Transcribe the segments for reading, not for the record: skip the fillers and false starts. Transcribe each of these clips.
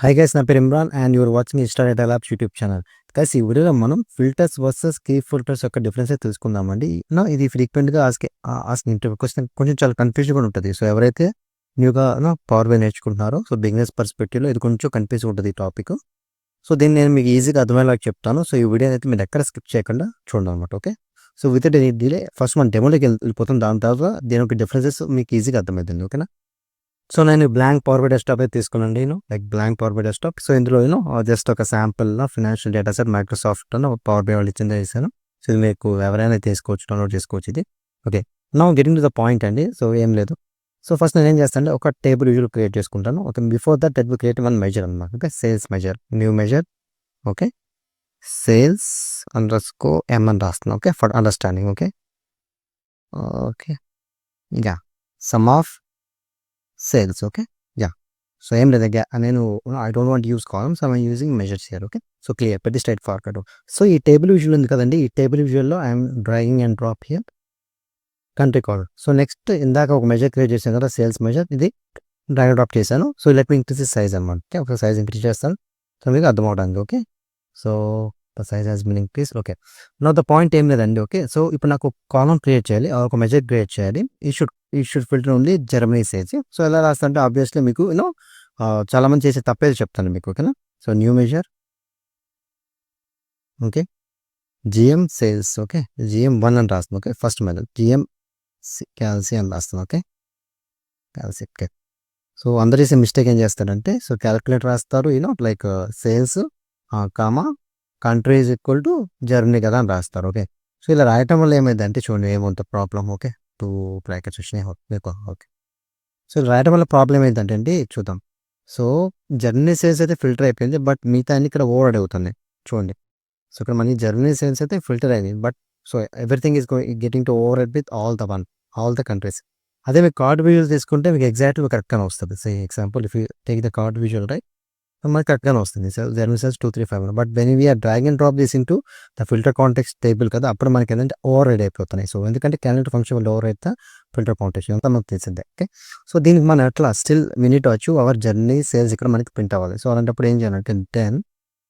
High guys, నా పేరు Imran and you're watching Insta Data Labs YouTube channel. Guys, ఈ వీడియోలో మనం ఫిల్టర్స్ వర్సెస్ కీ ఫిల్టర్స్ యొక్క డిఫరెన్స్ తెలుసుకుందామండి. ఇది ఫ్రీక్వెంట్గా ఆస్క్ ఇంటర్వ్యూ క్వశ్చన్, కొంచెం చాలా కన్ఫ్యూజన్ కూడా ఉంటుంది. సో ఎవరైతే న్యూగా పవర్ బై నేర్చుకుంటున్నారో, సో బిజినెస్ పర్స్పెక్టివ్లో ఇది కొంచెం కన్ఫ్యూజ్ ఉంటుంది ఈ టాపిక్. సో దీన్ని నేను మీకు ఈజీగా అర్థమయ్యేలాగా చెప్తాను. సో ఈ వీడియో అయితే మీరు ఎక్కడ స్కిప్ చేయకుండా చూడండి అనమాట. Okay, so with delay first మన డెమోలోకి వెళ్ళిపోతాం. దాని తర్వాత దీని యొక్క డిఫరెన్సెస్ మీకు ఈజీగా అర్థమవుతుంది. ఓకేనా? సో నేను బ్లాంక్ పవర్ బై డెస్క్టాప్ అయితే తీసుకున్నాను. Like blank power by desktop. So ఇందులో జస్ట్ ఒక sample financial data set Microsoft power by వాళ్ళు ఇచ్చిందే చేశాను. సో ఇది మీకు ఎవరైనా తీసుకోవచ్చు, డౌన్లోడ్ చేసుకోవచ్చు ఇది. Okay, now getting to the point అండి. సో ఏం లేదు. సో ఫస్ట్ నేను ఏం చేస్తాను, ఒక టేబుల్ యూజువల్ క్రియేట్ చేసుకుంటాను. Okay, before that let me create one measure అనమాట. Okay, sales measure, new measure. Okay, sales _m అని రాస్తున్నాను. Okay, for understanding. Okay okay yeah sum of sales. Okay yeah. So ఏం లేదు, నేను I don't want use columns, I'm using measures here. Okay, so clear, పెద్ద straightforward. So ఈ table visual ఉంది కదండి, ఈ టేబుల్ విజువల్లో I'm drawing and drop here country code. So next ఇందాక ఒక మెజర్ క్రియేట్ చేశాను కదా, సేల్స్ మెజర్, ఇది డ్రాగ్ డ్రాప్ చేశాను. So let me increase the size అనమాట. ఓకే, ఒక సైజ్ ఇంక్రీజ్ చేస్తాను సో మీకు అర్థం అవడానికి. Okay, so the size has been increase. Okay, no the point ఏం లేదండి. ఓకే, సో ఇప్పుడు నాకు కాలం క్రియేట్ చేయాలి, ఒక మెజర్ క్రియేట్ చేయాలి. ఈ should filter only Germany sales. So ఎలా రాస్తుంటే ఆబ్వియస్లీ మీకు చాలా మంది చేసే తప్పేది చెప్తాను మీకు. ఓకేనా? So new measure. Okay, GM sales. Okay, GM1 అని రాస్తుంది. ఓకే, ఫస్ట్ మెజర్ జిఎం క్యాల్సీ అని రాస్తుంది. ఓకే, క్యాల్సీ. ఓకే, సో అందరు చేసే మిస్టేక్ ఏం చేస్తారంటే, సో క్యాలిక్యులేటర్ రాస్తారు, like sales comma country is equal to Germany కదా అని రాస్తారు. ఓకే, సో ఇలా రాయటం వల్ల ఏమైందంటే చూడండి, ఏమంత ప్రాబ్లం. ఓకే, 2 బ్రాకెట్స్ వచ్చినాయి. ఓకే, సో ఇలా రాయటం వల్ల ప్రాబ్లం ఏంటంటే అండి, చూద్దాం. సో జర్మనీ సేల్స్ అయితే ఫిల్టర్ అయిపోయింది, బట్ మిగతా అన్ని ఇక్కడ ఓవర్ అవుతుంది చూడండి. సో ఇక్కడ మనకి జర్మనీ సేల్స్ అయితే ఫిల్టర్ అయింది, but so everything is getting to over with all the countries. అదే మీకు కార్డ్ విజువల్ తీసుకుంటే మీకు ఎగ్జాక్ట్గా కరెక్ట్గానే వస్తుంది. So example if you take the card visual right, మనకి కరెక్ట్గానే వస్తుంది. So Germany sales 235. But when we're drag and drop this into the filter context table కదా, అప్పుడు మనకి ఏంటంటే ఓవర్ రైడ్ అయిపోతున్నాయి. సో ఎందుకంటే క్యాలెండర్ ఫంక్షన్ వల్ల ఓవర్ అయితే ఫిల్టర్ కాంటెక్స్ట్ అంతా మనకు తెలిసిందే. ఓకే, సో దీనికి మనం ఎట్లా still we need to achieve our journey sales ఇక్కడ మనకి ప్రింట్ అవ్వాలి. సో అలాంటప్పుడు ఏం చేయాలంటే then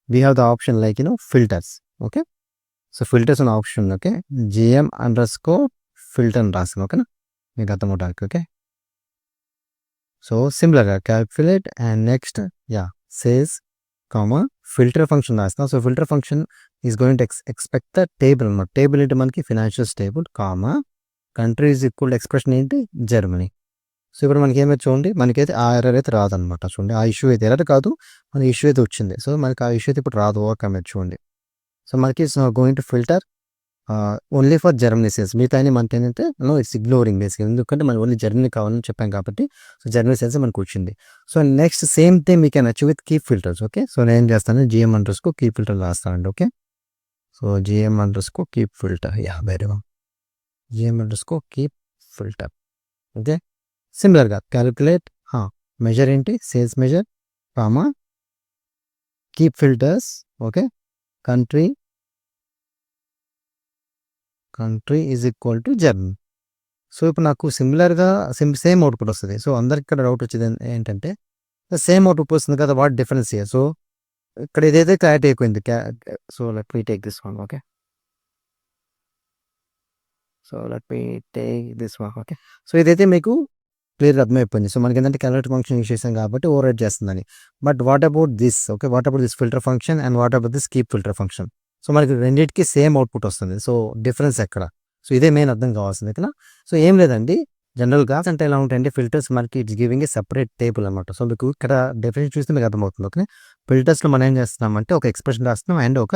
we have the option like filters. Okay, so filters అనే ఆప్షన్. ఓకే, GM_ ఫిల్టర్ అని రాస్తాం. ఓకేనా, మీకు అర్థం అవడానికి. ఓకే, సో సిమిలర్గా calculate and next sales comma filter function రాస్తాం. So filter function is going to expect the table అనమాట. టేబుల్ ఏంటి మనకి, financials table comma country is equal expression ఏంటి, జర్మనీ. సో ఇప్పుడు మనకి ఏమైతే చూడండి, మనకైతే ఆ ఎర్రర్ అయితే రాదనమాట. చూడండి, ఆ ఇష్యూ అయితే ఎర్రర్ కాదు, మన ఇష్యూ అయితే వచ్చింది. సో మనకి ఆ ఇష్యూ అయితే ఇప్పుడు రాదు, ఓవర్కమ్ అయితే చూడండి. సో మనకి going to filter only for Germany sales. మిగతా అన్ని మనకి ఏంటంటే ఇట్స్ ఇగ్నోరింగ్ బేసిక్, ఎందుకంటే మనం ఓన్లీ జర్మనీ కావాలని చెప్పాం కాబట్టి. సో జర్మనీ సేల్స్ మనకు వచ్చింది. So next same thing we can achieve with keep filters. Okay, so నేను ఏం చేస్తాను, GM_ కీప్ ఫిల్టర్ రాస్తానండి. Okay, so GM_ keep filter. Very one, GM_ keep filter. Okay, సిమిలర్గా క్యాలిక్యులేట్ మెజర్ ఏంటి, sales measure comma keep filters. Okay, country is equal to Germany. So ఇప్పుడు నాకు సిమిలర్గా same output వస్తుంది. సో అందరికి ఇక్కడ doubt వచ్చేది ఏంటంటే, సేమ్ అవుట్పుట్ వస్తుంది కదా, వాట్ డిఫరెన్స్ ఇయర్. సో ఇక్కడ ఇదైతే క్లారిటీ అయిపోయింది. So let me take this one. Okay, so let me take this one. Okay, so ఇదైతే మీకు క్లియర్గా అర్థమైపోయింది. సో మనకి ఏంటంటే క్యాలిక్యులేట్ ఫంక్షన్ యూస్ చేసాం కాబట్టి ఓవర్ రైడ్ చేస్తుందని. But what about this? Okay, what about this filter function and what about this keep filter function? So మనకి రెండింటికి సేమ్ అవుట్పుట్ వస్తుంది. సో డిఫరెన్స్ ఎక్కడ? సో ఇదే మెయిన్ అర్థం కావాల్సింది కదా. సో ఏం లేదండి, జనరల్గా అంటే ఎలా ఉంటాయంటే ఫిల్టర్స్ మనకి it's giving a separate table అనమాట. సో మీకు ఇక్కడ డెఫినేషన్ చూస్తే మీకు అర్థమవుతుంది. ఓకే, ఫిల్టర్స్లో మనం ఏం చేస్తున్నామంటే ఒక ఎక్స్ప్రెషన్ రాస్తున్నాం అండ్ ఒక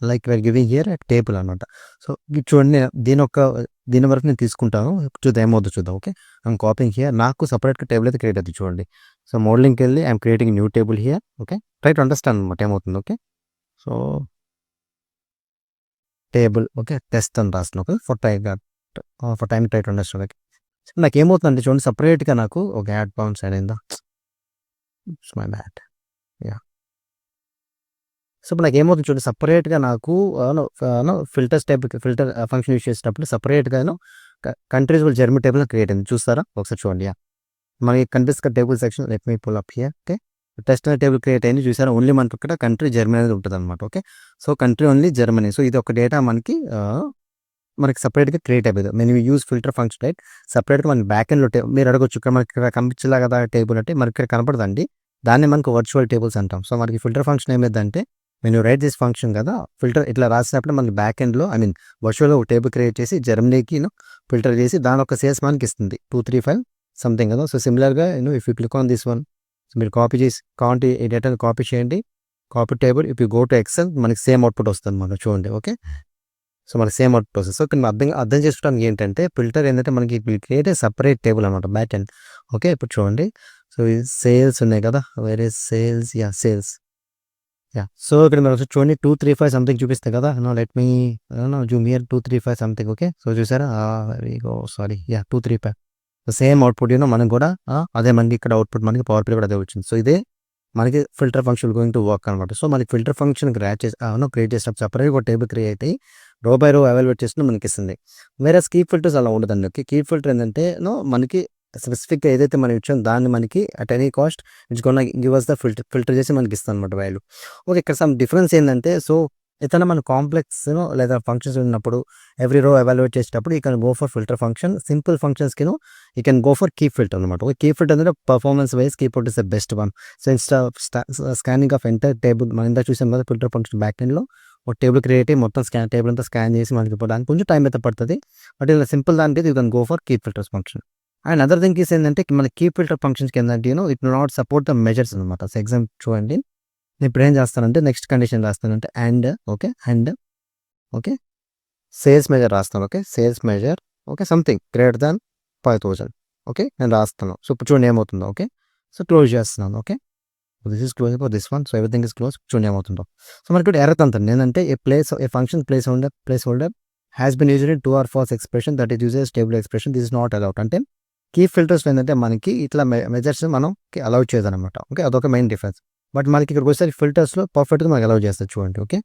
like we're giving here table అనమాట. సో ఇది చూడండి, దీని వరకు నేను తీసుకుంటాను, చూద్దాం ఏమవుతుందో చూద్దాం. ఓకే, ఐఎమ్ కాపింగ్ హియర్, నాకు సపరేట్గా టేబుల్ అయితే క్రియేట్ అవుతుంది చూడండి. సో మోడలింగ్కి వెళ్ళి I'm creating new table here. Okay, try to understand అనమాట ఏమవుతుంది. Okay, so table. Okay, test అని రాస్తున్నాను. Okay, for time try to understand. Okay, నాకు ఏమవుతుందంటే చూడండి, సపరేట్గా నాకు ఒక యాడ్ బౌన్స్ అయిందా, ఇట్స్ మై బ్యాడ్. సో ఇప్పుడు నాకు ఏమవుతుంది చూడండి, సపరేట్గా నాకు ఫిల్టర్స్ ఫిల్టర్ ఫంక్షన్ యూస్ చేసేటప్పుడు సపరేట్గా కంట్రీస్ జర్మనీ టేబుల్ క్రియేట్ అయింది. చూస్తారా ఒకసారి చూడండి. మనకి countries table section let me pull up here. Okay, test table create అయింది చూసారా, ఓన్లీ మనకి ఇక్కడ కంట్రీ జర్మనీ అనేది ఉంటుంది అనమాట. Okay, so country only Germany. So ఇది ఒక డేటా మనకి సపరేట్గా క్రియేట్ అయిపోయింది. మేము యూజ్ ఫిల్టర్ ఫంక్షన్ రైట్, సపరేట్గా మనకి బ్యాక్ ఎండ్లో మీరు అడగొచ్చు ఇక్కడ మనకి ఇక్కడ కనిపించేలా కదా టేబుల్ అంటే మనకి ఇక్కడ కనపడదండి, దాన్ని మనకు వర్చువల్ టేబుల్స్ అంటాం. సో మనకి ఫిల్టర్ ఫంక్షన్ ఏమైందంటే నేను రైట్ దిస్ ఫంక్షన్ కదా, ఫిల్టర్ ఇట్లా రాసినప్పుడు మనకి బ్యాక్ ఎండ్లో వర్చువల్గా ఒక టేబుల్ క్రియేట్ చేసి జర్మనీకి ఫిల్టర్ చేసి దాని ఒక సేల్స్ మనకి ఇస్తుంది 235 సంథింగ్ కదా. సో సిమిలర్గా if you click on this one, so మీరు కాపీ చేసి ఈ డేటాని కాపీ చేయండి, copy table, if you go to Excel మనకి సేమ్ అవుట్పుట్ వస్తుంది అనమాట. చూడండి ఓకే, సో మనకి సేమ్ అవుట్పుట్ వస్తుంది. సో ఇక్కడ అర్థం చేసుకోవడానికి ఏంటంటే ఫిల్టర్ ఏంటంటే మనకి క్రియేట్ సపరేట్ టేబుల్ అనమాట బ్యాక్ ఎండ్. ఓకే, ఇప్పుడు చూడండి, సో ఈ సేల్స్ ఉన్నాయి కదా, వేరే సేల్స్, సేల్స్, సో ఇక్కడ మీరు చూడండి 235 సంథింగ్ చూపిస్తాయి కదా. Let me Zoom here 235 something. Okay, so చూసారా, సారీ 235 సేమ్ అవుట్పుట్ మనకి కూడా అదే మనకి ఇక్కడ అవుట్పుట్ మనకి పవర్ ప్లే కూడా అదే వచ్చింది. సో ఇదే మనకి filter function going to work అనమాట. సో మనకి ఫిల్టర్ ఫంక్షన్ క్రియేట్ చేసినప్పుడు సపరేట్ ఒక టేబుల్ క్రియేట్ అయ్యి రో బై రో ఎవాల్యుయేట్ చేసిన మనకి ఇస్తుంది. వేరే కీప్ ఫిల్టర్స్ అలా ఉండదండి. ఓకే, కీప్ ఫిల్టర్ ఏంటంటే మనకి స్పెసిఫిక్గా ఏదైతే మనం ఇచ్చామో దాన్ని మనకి at any cost it's gonna give us the filter చేసి మనకి ఇస్తాం అనమాట వాల్యూ. ఓకే, ఇక్కడ సమ్ డిఫరెన్స్ ఏంటంటే, సో ఏదైనా మన కాంప్లెక్స్ లేదా ఫంక్షన్స్ ఉన్నప్పుడు ఎవ్రీ రో ఎవాల్యుయేట్ చేసేటప్పుడు you can go for filter function. Simple ఫంక్షన్స్కి you can go for keep filter అనమాట. ఓకే, కీప్ ఫిల్టర్ అంటే performance wise keep filter is the best one. So instead scanning of entire table మనం ఇందా చూసాం కదా, filter function back ఎండ్లో ఒక table create అయ్యి మొత్తం టేబుల్ అంతా స్కాన్ చేసి మనకి దానికి కొంచెం టైం అయితే పడుతుంది. బట్ ఇలా సింపుల్ దానికి you can go for keep filters function. And other thing is ఏంటంటే మన కీప్ ఫిల్టర్ ఫంక్షన్స్కి ఏంటంటే it not support the measures అనమాట. సో ఎగ్జాంపుల్ చూడండి, నేను ఇప్పుడు ఏం చేస్తానంటే నెక్స్ట్ కండిషన్ రాస్తానంటే అండ్ ఓకే సేల్స్ మెజర్ రాస్తాను. Okay, sales measure okay something greater than 5000. Okay, నేను రాస్తాను. సో ఇప్పుడు చూడండి ఏమవుతుందో. ఓకే, సో క్లోజ్ చేస్తున్నాను. Okay, this is close for this one. So everything is close. చూడండి ఏమవుతుందో. సో మనకి ఇక్కడ ఎర్రర్ అంతా ఏంటంటే a function placeholder has been used in true or false expression that is uses table expression this is not allowed. అంటే keep filters ఏంటంటే మనకి ఇట్లా మెజర్స్ మనం అలౌ చేయదనమాట. ఓకే, అదొక మెయిన్ డిఫరెన్స్. బట్ మనకి ఇక్కడికి వచ్చేసరికి ఫిల్టర్స్లో పర్ఫెక్ట్గా మనకి అలౌ చేస్తారు. చూడండి ఓకే,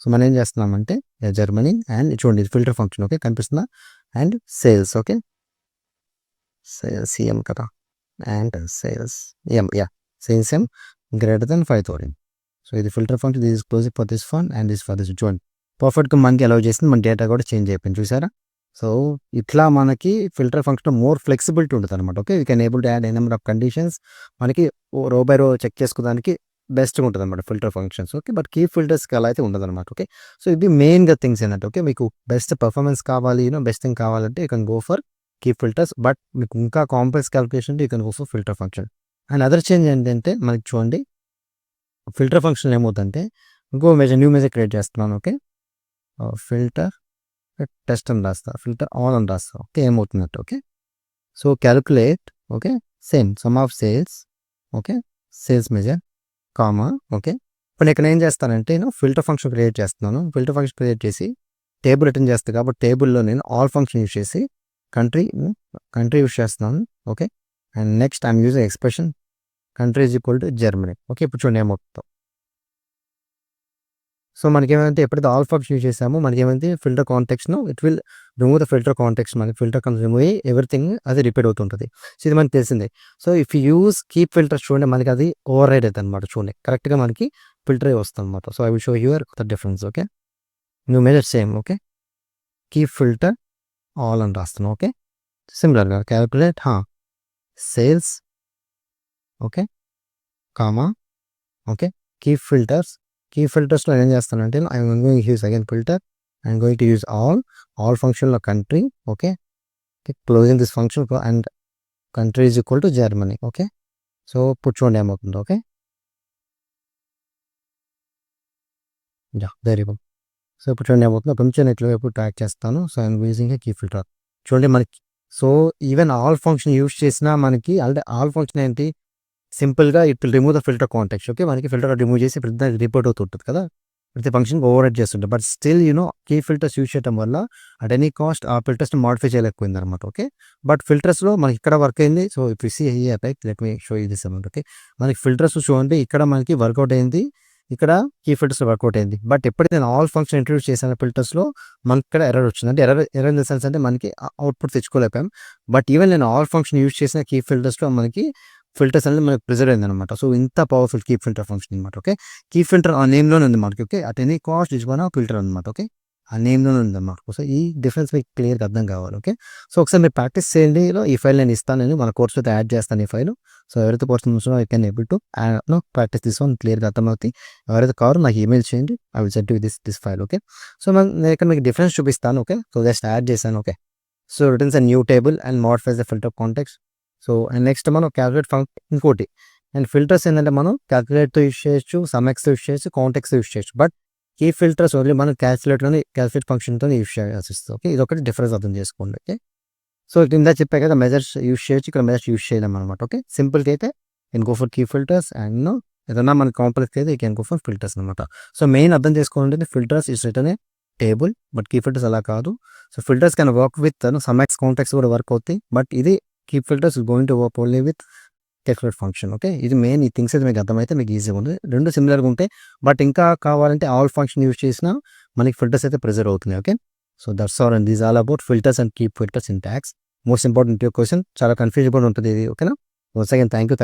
సో మనం ఏం చేస్తున్నామంటే జర్మనీ అండ్ చూడండి ఫిల్టర్ ఫంక్షన్. ఓకే, కనిపిస్తుందా, and sales. Okay, sales M కదా, and sales sales M greater than 5000. So ఇది filter function, this is close for this one and this for this. చూడండి పర్ఫెక్ట్గా మనకి అలౌ చేసింది, మన డేటా కూడా చేంజ్ అయిపోయింది. చూసారా, సో ఇట్లా మనకి ఫిల్టర్ ఫంక్షన్ మోర్ ఫ్లెక్సిబిలిటీ ఉంటుంది అనమాట. Okay, you can able to add a number of conditions. మనకి రో బై రో చెక్ చేసుకోవడానికి బెస్ట్గా ఉంటుంది అనమాట filter functions. Okay, but keep ఫిల్టర్స్కి అలా అయితే ఉండదు అనమాట. ఓకే, సో ఇది మెయిన్గా థింగ్స్ ఏంటంటే, ఓకే మీకు బెస్ట్ పర్ఫార్మెన్స్ కావాలి, బెస్ట్ థింగ్ కావాలంటే you can go for keep filters. But మీకు ఇంకా complex calculation you can go for filter function. And other change ఏంటంటే మనకి చూడండి ఫిల్టర్ ఫంక్షన్ ఏమవుతుందంటే ఇంకో న్యూ మెజర్ క్రియేట్ చేస్తున్నాను. ఓకే, ఫిల్టర్ టెస్ట్ అని రాస్తా, ఫిల్టర్ ఆన్ అని రాస్తా. ఓకే, ఏమవుతున్నట్టు. Okay, so calculate. Okay, same sum of sales. Okay, sales measure comma. Okay, ఇప్పుడు ఇక్కడ ఏం చేస్తానంటే నేను ఫిల్టర్ ఫంక్షన్ క్రియేట్ చేస్తున్నాను. ఫిల్టర్ ఫంక్షన్ క్రియేట్ చేసి టేబుల్ రిటర్న్ చేస్తాను కాబట్టి టేబుల్లో నేను ఆల్ ఫంక్షన్ యూజ్ చేసి కంట్రీ యూజ్ చేస్తున్నాను. Okay, and next I'm using expression country is equal to Germany. Okay, ఇప్పుడు చూడండి ఏమవుతుందో. సో మనకేమైతే ఎప్పుడైతే ఆల్ ఫంక్షన్ యూజ్ చేసామో మనకేమైతే ఫిల్టర్ కాంటెక్స్ను it will remove the filter context. మనకి ఫిల్టర్ రిమూవ్ అయ్యి ఎవ్రీథింగ్ అది రిపీట్ అవుతుంటుంది. సో ఇది మనకి తెలిసిందే. So if use keep filters చూడండి మనకి అది ఓవర్ రైడ్ అవుతుంది అనమాట. చూడండి కరెక్ట్గా మనకి ఫిల్టర్ అయ్యి వస్తుంది అనమాట. So I will show your the difference. Okay, నువ్వు measure same. Okay, keep filter all అని రాస్తున్నాను. ఓకే, సిమిలర్గా calculate sales. Okay, comma. Okay, keep ఫిల్టర్స్లో ఏం చేస్తానంటే I'm going use again filter, I'm going to use all ఫంక్షన్లో country. Okay, closing this function and country is equal to Germany. Okay, so ఇప్పుడు చూడండి ఏమవుతుందో. Okay, very good. సో ఇప్పుడు చూడండి ఏమవుతుందో, కొంచెం ఇట్లా వైపు ట్రాక్ చేస్తాను. So I'm using a key filter. చూడండి మనకి so even all function use చేసినా మనకి అంటే ఆల్ ఫంక్షన్ ఏంటి సింపుల్గా it will remove the filter context. Okay, మనకి ఫిల్టర్ రిమూవ్ చేసి ప్రతి రిపోర్ట్ అవుతుంటుంది కదా, ప్రతి ఫంక్షన్ ఓవర్ రైడ్ చేస్తుంటుంది. But still key filters use చేయడం వల్ల అట్ ఎనీ కాస్ట్ ఆ ఫిల్టర్స్ని మాడిఫై చేయలేకపోయింది అనమాట. ఓకే, బట్ ఫిల్టర్స్లో మనకి ఇక్కడ వర్క్ అయింది. So if you see here right, let me show you this amount. Okay, మనకి ఫిల్టర్స్ చూడండి ఇక్కడ మనకి వర్కౌట్ అయింది, ఇక్కడ కీ ఫిల్టర్స్ వర్కౌట్ అయింది. బట్ ఎప్పుడైతే నేను ఆల్ ఫంక్షన్ ఇంట్రడ్యూస్ చేసిన ఫిల్టర్స్లో మనకి ఇక్కడ ఎర్రర్ వచ్చింది. అంటే ఎర్రర్ ఇన్ ద సెన్స్ అంటే మనకి అవుట్పుట్ తెచ్చుకోలేకపోయాం. బట్ ఈవెన్ నేను ఆల్ ఫంక్షన్ యూజ్ చేసిన కీ ఫిల్టర్స్లో మనకి ఫిల్టర్స్ అనేది మనకి ప్రిజర్వ్ అయిందనమాట. సో ఇంత పవర్ఫుల్ కీప్ ఫిల్టర్ ఫంక్షన్ అనమాట. ఓకే, కీప్ ఫిల్టర్ ఆ నేమ్లోనే ఉంది మనకి. Okay, at any cost is gonna filter అనమాట. ఓకే, ఆ నేమ్లోనే ఉందన్నమాట. సో ఈ డిఫరెన్స్ మీకు క్లియర్గా అర్థం కావాలి. ఓకే, సో ఒకసారి మీరు ప్రాక్టీస్ చేయండి. ఈ ఫైల్ నేను ఇస్తాను, నేను మన కోర్స్ అయితే యాడ్ చేస్తాను ఈ ఫైల్. సో ఎవరైతే పర్సన్ ఉందో I can able to practice తీసుకోండి, క్లియర్గా అర్థమవుతాయి. ఎవరైతే కావాలో నాకు ఈమెయిల్ చేయండి, I will send you this file. Okay, so నేను ఇక్కడ మీకు డిఫరెన్స్ చూపిస్తాను. ఓకే, సో జస్ట్ యాడ్ చేశాను. Okay, so returns a new table and modifies the filter context. So and next మనం క్యాలిక్యులేట్ ఇంకోటి. అండ్ ఫిల్టర్స్ ఏంటంటే మనం క్యాలిక్యులేట్తో యూస్ చేయొచ్చు, సమ్ఎక్స్తో యూస్ చేయొచ్చు, కాంటెక్స్తో యూస్ చేయొచ్చు. బట్ ఈ ఫిల్టర్స్ ఓన్లీ మనం క్యాలిక్యులేట్ ఫంక్షన్తో యూస్ చేయాల్సి వస్తుంది. ఓకే, ఇది ఒకటి డిఫరెన్స్ అర్థం చేసుకోండి. ఓకే, సో ఇందా చెప్పా కదా మెజర్స్ యూస్ చేయొచ్చు, ఇక్కడ మెజర్స్ యూస్ చేయలేం అనమాట. ఓకే, సింపుల్గా అయితే can go for keep filters and ఏదన్నా మన కాంప్లెక్స్ అయితే కెన్ గో ఫర్ ఫిల్టర్స్ అనమాట. సో మెయిన్ అర్థం చేసుకోవాలంటే filters is return a table, but keep filters అలా కాదు. So filters can work with sum x context కూడా వర్క్ అవుతాయి, బట్ ఇది keep filters is going to work only with calculate function. Okay, ఇది main. ఈ things అయితే మీకు అర్థమైతే మీకు ఈజీగా ఉంది. రెండు సిమిలర్గా ఉంటాయి, బట్ ఇంకా కావాలంటే ఆల్ ఫంక్షన్ యూస్ చేసినా మనకి ఫిల్టర్స్ అయితే ప్రిజర్వ్ అవుతున్నాయి. Okay, so that's all and these all about filters and keep filters in tags. Most important question, చాలా కన్ఫ్యూజబుల్ ఉంటుంది ఇది. ఓకేనా, వన్స్ అగైన్ థ్యాంక్ యూ.